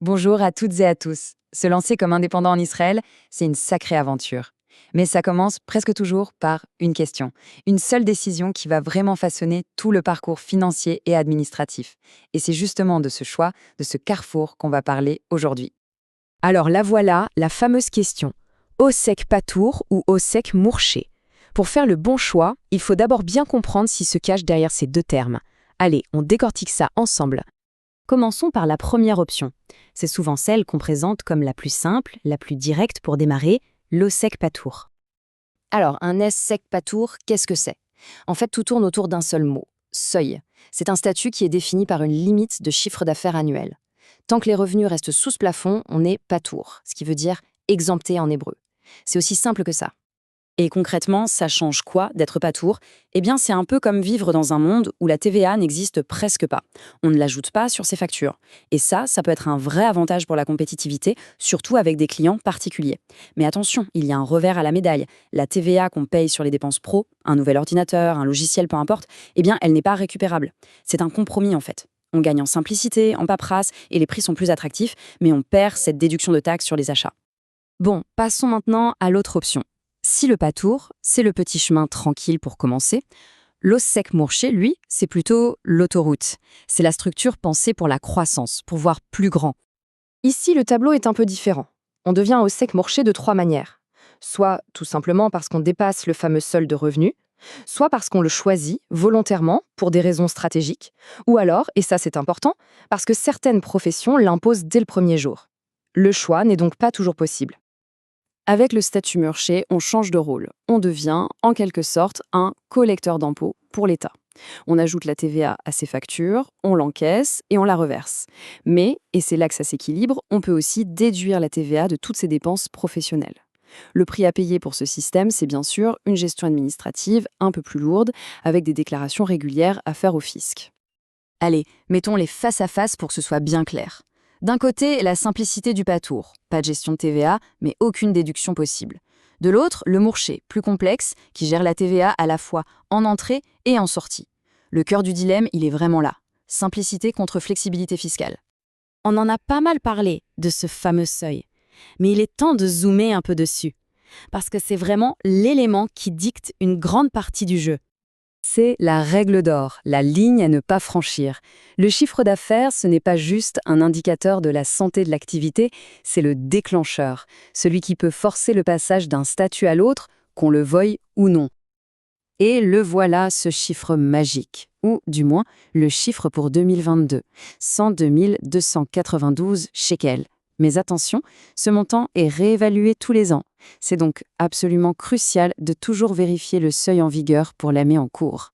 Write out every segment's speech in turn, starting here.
Bonjour à toutes et à tous. Se lancer comme indépendant en Israël, c'est une sacrée aventure. Mais ça commence presque toujours par une question. Une seule décision qui va vraiment façonner tout le parcours financier et administratif. Et c'est justement de ce choix, de ce carrefour qu'on va parler aujourd'hui. Alors la voilà, la fameuse question. Osek Patour ou Osek Mourché? Pour faire le bon choix, il faut d'abord bien comprendre ce qui se cache derrière ces deux termes. Allez, on décortique ça ensemble. Commençons par la première option. C'est souvent celle qu'on présente comme la plus simple, la plus directe pour démarrer, l'Osek Patour. Alors, un S-Sec Patour, qu'est-ce que c'est? En fait, tout tourne autour d'un seul mot, seuil. C'est un statut qui est défini par une limite de chiffre d'affaires annuel. Tant que les revenus restent sous ce plafond, on est Patour, ce qui veut dire exempté en hébreu. C'est aussi simple que ça. Et concrètement, ça change quoi d'être patour? Eh bien, c'est un peu comme vivre dans un monde où la TVA n'existe presque pas. On ne l'ajoute pas sur ses factures. Et ça peut être un vrai avantage pour la compétitivité, surtout avec des clients particuliers. Mais attention, il y a un revers à la médaille. La TVA qu'on paye sur les dépenses pro, un nouvel ordinateur, un logiciel, peu importe, eh bien, elle n'est pas récupérable. C'est un compromis en fait. On gagne en simplicité, en paperasse, et les prix sont plus attractifs, mais on perd cette déduction de taxes sur les achats. Bon, passons maintenant à l'autre option. Si le patour, c'est le petit chemin tranquille pour commencer, l'Osek Mourché, lui, c'est plutôt l'autoroute. C'est la structure pensée pour la croissance, pour voir plus grand. Ici, le tableau est un peu différent. On devient Osek Mourché de trois manières. Soit tout simplement parce qu'on dépasse le fameux seuil de revenus, soit parce qu'on le choisit volontairement pour des raisons stratégiques, ou alors, et ça c'est important, parce que certaines professions l'imposent dès le premier jour. Le choix n'est donc pas toujours possible. Avec le statut Murché, on change de rôle. On devient, en quelque sorte, un collecteur d'impôts pour l'État. On ajoute la TVA à ses factures, on l'encaisse et on la reverse. Mais, et c'est là que ça s'équilibre, on peut aussi déduire la TVA de toutes ses dépenses professionnelles. Le prix à payer pour ce système, c'est bien sûr une gestion administrative un peu plus lourde, avec des déclarations régulières à faire au fisc. Allez, mettons-les face à face pour que ce soit bien clair. D'un côté, la simplicité du patour, pas de gestion de TVA, mais aucune déduction possible. De l'autre, le Mourché, plus complexe, qui gère la TVA à la fois en entrée et en sortie. Le cœur du dilemme, il est vraiment là. Simplicité contre flexibilité fiscale. On en a pas mal parlé de ce fameux seuil, mais il est temps de zoomer un peu dessus, parce que c'est vraiment l'élément qui dicte une grande partie du jeu. C'est la règle d'or, la ligne à ne pas franchir. Le chiffre d'affaires, ce n'est pas juste un indicateur de la santé de l'activité, c'est le déclencheur, celui qui peut forcer le passage d'un statut à l'autre, qu'on le veuille ou non. Et le voilà, ce chiffre magique, ou du moins le chiffre pour 2022, 102 292 shekels. Mais attention, ce montant est réévalué tous les ans. C'est donc absolument crucial de toujours vérifier le seuil en vigueur pour l'année en cours.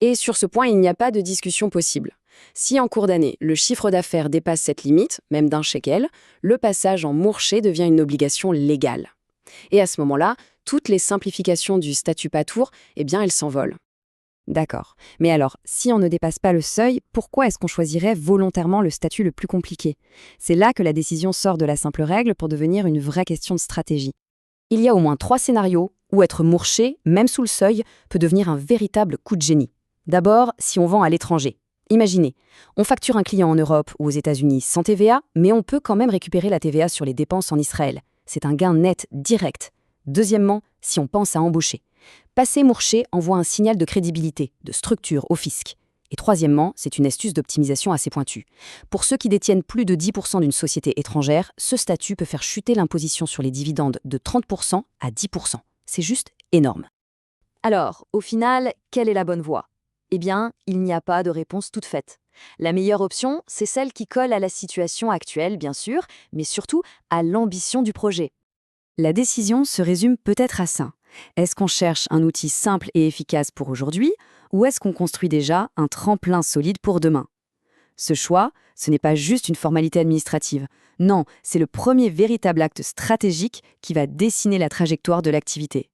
Et sur ce point, il n'y a pas de discussion possible. Si en cours d'année, le chiffre d'affaires dépasse cette limite, même d'un shekel, le passage en Mourché devient une obligation légale. Et à ce moment-là, toutes les simplifications du statut patour, eh bien, elles s'envolent. D'accord. Mais alors, si on ne dépasse pas le seuil, pourquoi est-ce qu'on choisirait volontairement le statut le plus compliqué? C'est là que la décision sort de la simple règle pour devenir une vraie question de stratégie. Il y a au moins 3 scénarios où être Mourché, même sous le seuil, peut devenir un véritable coup de génie. D'abord, si on vend à l'étranger. Imaginez, on facture un client en Europe ou aux États-Unis sans TVA, mais on peut quand même récupérer la TVA sur les dépenses en Israël. C'est un gain net direct. Deuxièmement, si on pense à embaucher. Passer Mourché envoie un signal de crédibilité, de structure au fisc. Et troisièmement, c'est une astuce d'optimisation assez pointue. Pour ceux qui détiennent plus de 10% d'une société étrangère, ce statut peut faire chuter l'imposition sur les dividendes de 30% à 10%. C'est juste énorme. Alors, au final, quelle est la bonne voie? Eh bien, il n'y a pas de réponse toute faite. La meilleure option, c'est celle qui colle à la situation actuelle, bien sûr, mais surtout à l'ambition du projet. La décision se résume peut-être à ça. Est-ce qu'on cherche un outil simple et efficace pour aujourd'hui, ou est-ce qu'on construit déjà un tremplin solide pour demain? Ce choix, ce n'est pas juste une formalité administrative. Non, c'est le premier véritable acte stratégique qui va dessiner la trajectoire de l'activité.